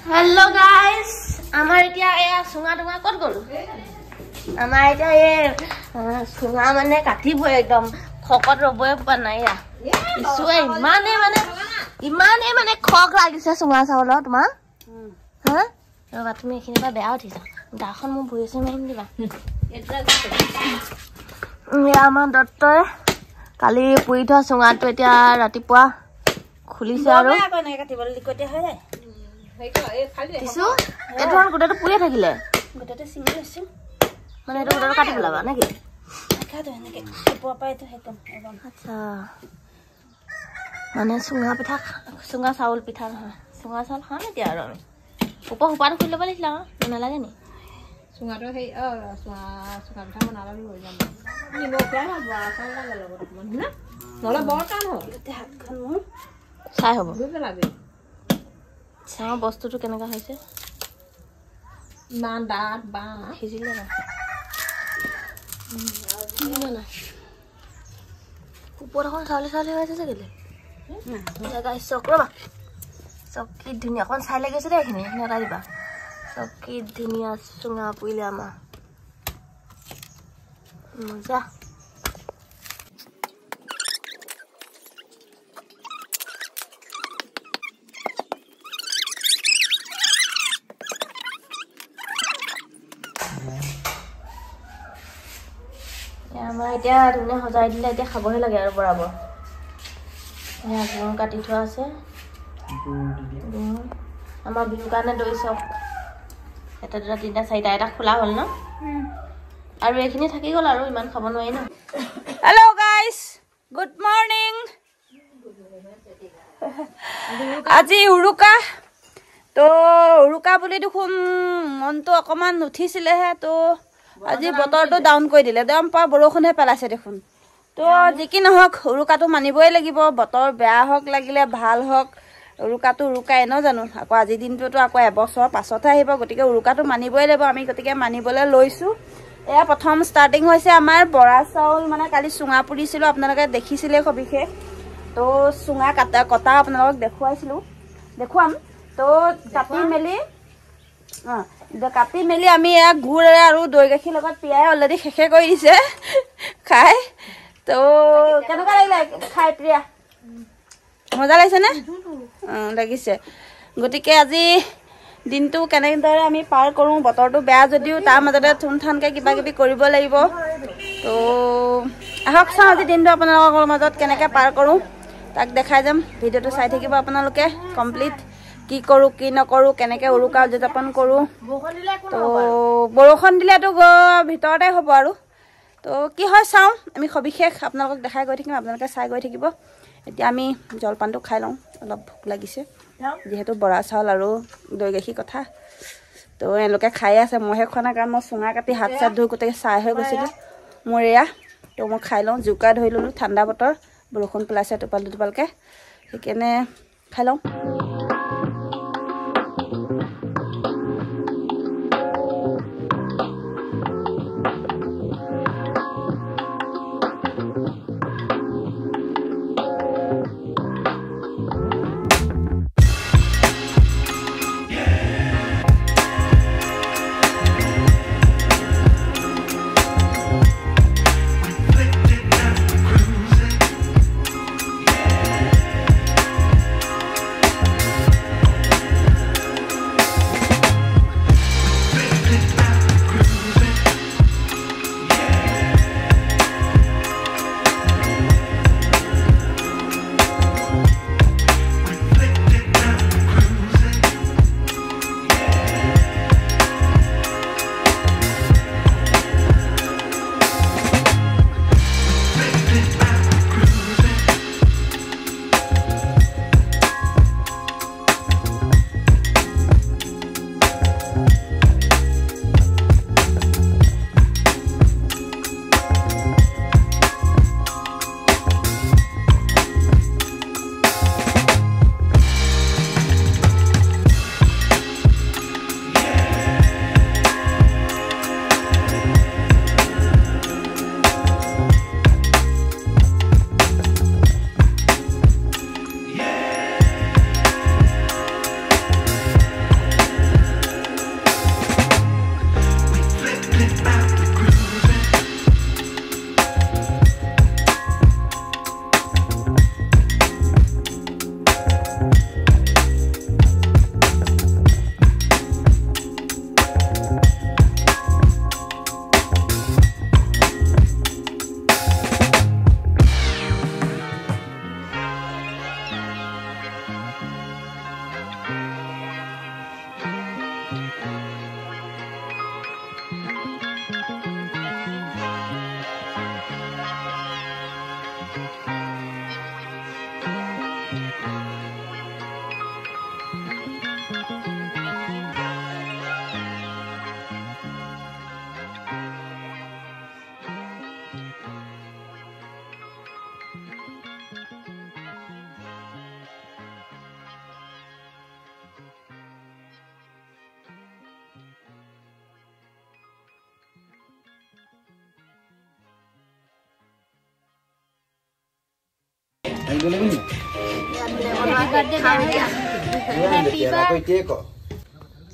Hello guys, আমাৰ এতিয়া এয়া সুঙা টুঙা কত গল আমাৰ এতিয়া এই সুঙা মানে কাটিব একদম খকত ৰবই পা নাই ইছুৱে ইমানে মানে খক লাগিছে সুঙা চাউলৰ তোমাৰ হা ৰবা তুমি এখিনি বা বেয়া উঠিছা দাখন মোৰ ভুইছে মাৰিম দিবা আমাৰ দত্তই কালি পুৰি থোৱা সুঙাটো এতিয়া ৰাতিপুৱা খুলিছে আৰু Tisu, itu kan kuda tuh punya lagi le. Kuda tuh single sih. Mana itu kuda tuh katik lah, mana gitu? Katik tuh, nih ibu apa itu hekom? Acha. Mana sungai pitak, sungai saul pitak, sungai saul mana dia orang? Upah kuda balik lah, mana lagi nih? Sungai tuh hei, sungai pitak mana lagi boleh jam? Ini mau berapa? Saul lagi loh, mana? Nolah bawa kan ho? Lihat kamu. Saya ho. Berapa lagi? Sama বস্তুটো কেনেকা হৈছে মান দাঁত বা হিজিলে না না উপৰ এখন চালে হৈছে যে গলে না গাইস চক্ৰবা চকি ধুনিয়া কোন চাই লাগিছে দে এখিনি নেৰা দিবা চকি ধুনিয়া সুঙা পুইলে আমা মজা আমাৰ এতিয়া ধুনে হজাই দিলে এতিয়া খাবহে লাগে আৰু বৰাবৰ এয়া গুণ কাটি থোৱা আছে আমাৰ বিহু কাৰণে দৈ চক এটা দুটা তিনটা চাৰিটা এটা খোলা হ'ল ন আৰু এইখিনি থাকি গ'ল আৰু ইমান খাব নোৱাৰি ন হেল্ল' গাইস গুড মৰ্নিং আজি উৰুকা তো উৰুকা বুলি দেখোন মনটো অকমান উঠিছিলেহে তো আজি বতৰটো ডাউন কৰি দিলে একদম পা বৰষুণে পেলাইছে দেখোন তো যিকি নহওক উৰুকাটো মানিবই লাগিব বতৰ বেয়া হওক লাগিলে ভাল হওক উৰুকাটো উৰুকাই ন জানো আকৌ আজি দিনটোতো আকৌ এবছৰ পাছতহে আহিব গতিকে উৰুকাটো মানিবই লাগিব আমি গতিকে মানিবলৈ লৈছো এয়া প্ৰথম ষ্টাৰ্টিং হৈছে আমাৰ বৰা চাউল মানে কালি সুঙা পুৰিছিলো আপোনালোকে দেখিছিলে সবিশেষ তো সুঙা কটা আপোনালোকক দেখুৱাম তো কাটি মেলি আমি এক গুড় আৰু দৈ গাখীৰ লগত পিয়াই অলৰেডি শেষে কৰি দিছে খাই তো কেনেকুৱা লাগিলে খাই প্ৰিয়া মজা লাগিছে নে লাগিছে গতিকে আজি দিনটো কেনেদৰে আমি পাৰ কৰোঁ বতৰটো বেয়া যদিও তাৰ মাজতে থুনথানকৈ কিবা কিবি কৰিব লাগিব তো আহক চাওঁ আজি দিনটো আপোনালোকৰ মাজত কেনেকৈ পাৰ কৰোঁ তাক দেখাই যাম ভিডিঅ'টো চাই থাকিব আপোনালোকে কমপ্লিট কি কৰো কি নকৰো কেনেকৈ উৰুকা উদযাপন কৰো তো বৰষুণ দিলেতো ভিতৰতে হ'ব আৰু তো কি হয় চাওঁ আমি সবিশেষ আপোনালোকক দেখাই গৈ থাকিম আপোনালোকে চাই গৈ থাকিব এতিয়া আমি জলপানটো খাই লওঁ অলপ ভোক লাগিছে যিহেতু বৰা চাউল আৰু দৈ গাখীৰ কথা তো এওঁলোকে খাই আছে মইহে খোৱা নাই কাৰণ মই চুঙা কাটি হাত চাত ধুই গোটেই চাই হৈ গৈছিলোঁ মোৰ এয়া তো মই খাই লওঁ জোকা ধৰি ল'লোঁ ঠাণ্ডা বতৰ বৰষুণ পেলাইছে টোপাল দুটোপালকৈ সেইকাৰণে খাই লওঁ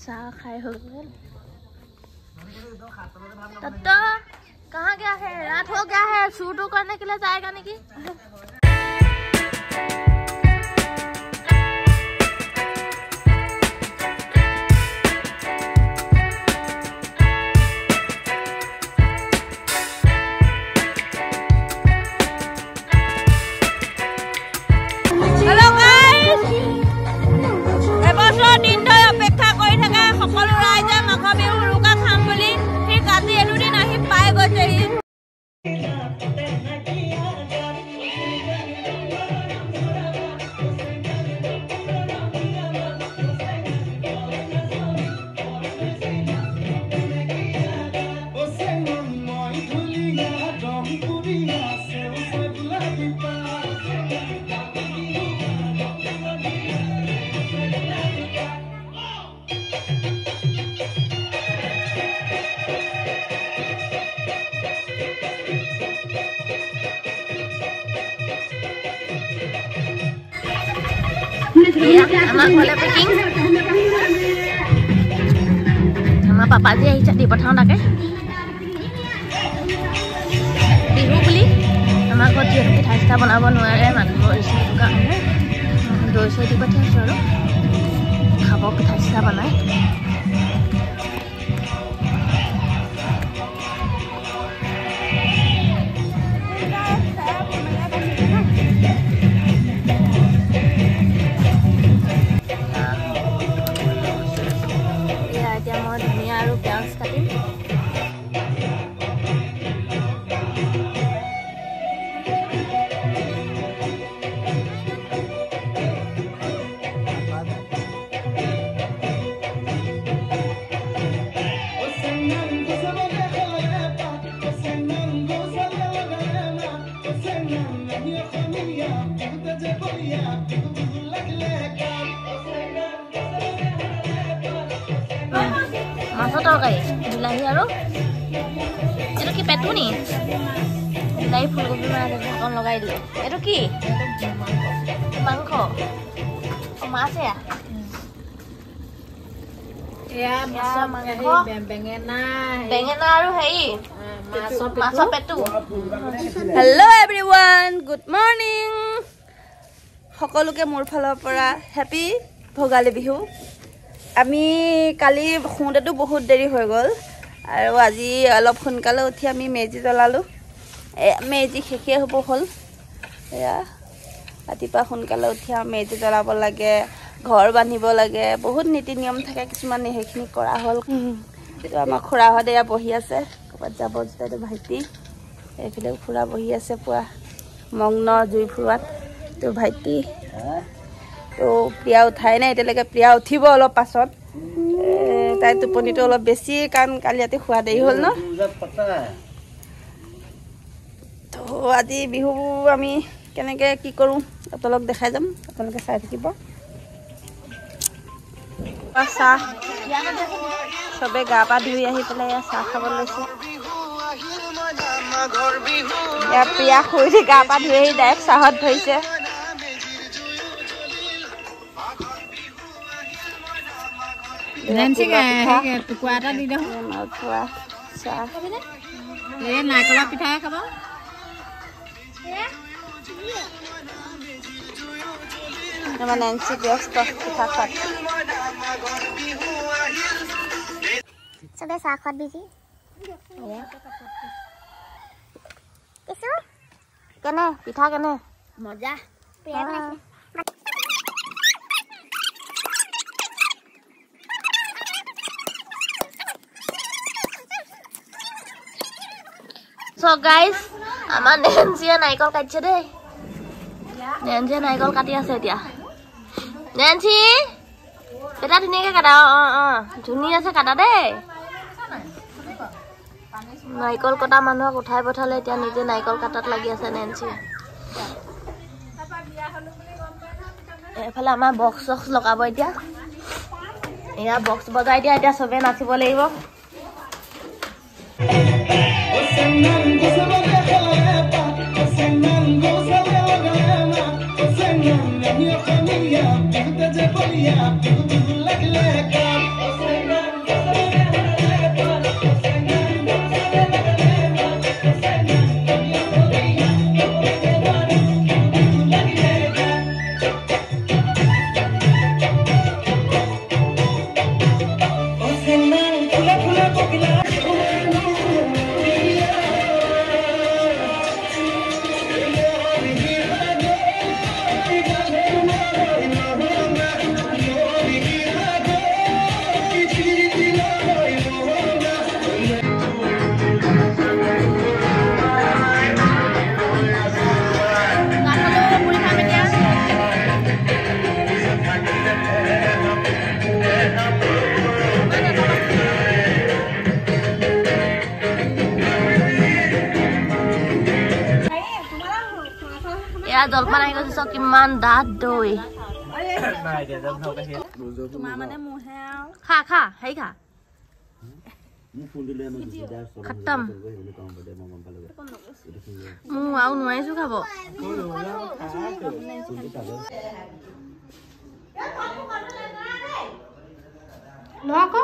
चाह खाए हो गए तत्तो कहाँ गया है रात हो गया है शूट करने के लिए जाएगा नहीं की पापा जी आई दी पठाओ ताके बिहु बुली आमार घर जी पिठा चिठा बनाब नोवारे मानुहर इस्कुल कारणे दৈ चৈ দি পঠিয়াইছো আৰু খাব পিঠা চিঠা বনাই মাছৰ তৰকাৰী বিলাহী আৰু এইটো কি পেটুনি বিলাহী ফুলকবি মাছ অকণ লগাই দিলে এইটো কি মাংস মাছ বেঙেনা আৰু হেৰি মাছৰ পেটু হেল্ল' এভৰিৱান গুড মৰ্ণিং সকলোকে মোৰ ফালৰ পৰা হেপী ভোগালী বিহু আমি কালি শুওঁতেতো বহুত দেৰি হৈ গ'ল আৰু আজি অলপ সোনকালে উঠি আমি মেজি জ্বলালোঁ মেজি শেষে হ'ব হ'ল এয়া ৰাতিপুৱা সোনকালে উঠি মেজি জ্বলাব লাগে ঘৰ বান্ধিব লাগে বহুত নীতি নিয়ম থাকে কিছুমান সেইখিনি কৰা হ'ল কিন্তু আমাৰ খুৰাহঁত এয়া বহি আছে ক'ৰবাত যাব যেতিয়া ভাইটি এইফালে খুৰা বহি আছে পুৱা মগ্ন জুই ফুৰোৱাত তো ভাইটি তো প্ৰিয়া উঠাই নাই এতিয়ালৈকে প্ৰিয়া উঠিব অলপ পাছত তাই টোপনিটো অলপ বেছি কাৰণ কালি ৰাতি খোৱা দেৰি হ'ল ন তো আজি বিহু আমি কেনেকৈ কি কৰোঁ আপোনালোক দেখাই যাম আপোনালোকে চাই থাকিব চাহ চবে গা পা ধুই আহি পেলাই চাহ খাব লৈছে প্ৰিয়া শুই উঠি গা পা ধুই আহি ডাইৰেক্ট চাহত ধৰিছে নাৰিকলৰ পিঠাই খাব নেন্সি ব্যস্ত পিঠা খোৱাত চবে চাহ খোৱাত বিজি কেনে পিঠা কেনে মজা So guys, আমাৰ নেন্সিয়ে নাৰিকল কাটিছে দেই নেন্সিয়ে নাৰিকল কাটি আছে এতিয়া নেন্সি বেটা ধুনীয়াকৈ কাটা ধুনীয়া আছে কাটা দেই নাৰিকল কটা মানুহক উঠাই পঠালে এতিয়া নিজে নাৰিকল কাটাত লাগি আছে নেন্সিয়ে এফালে আমাৰ বক্স চক্স লগাব এতিয়া এয়া বক্স বজাই দিয়া এতিয়া চবে নাচিব লাগিব জলপান আহি গৈছে কিমান ডাঠ দৈ খা খা হেৰি খা খতম মোৰ আৰু নোৱাৰিছো খাব লোৱা আকৌ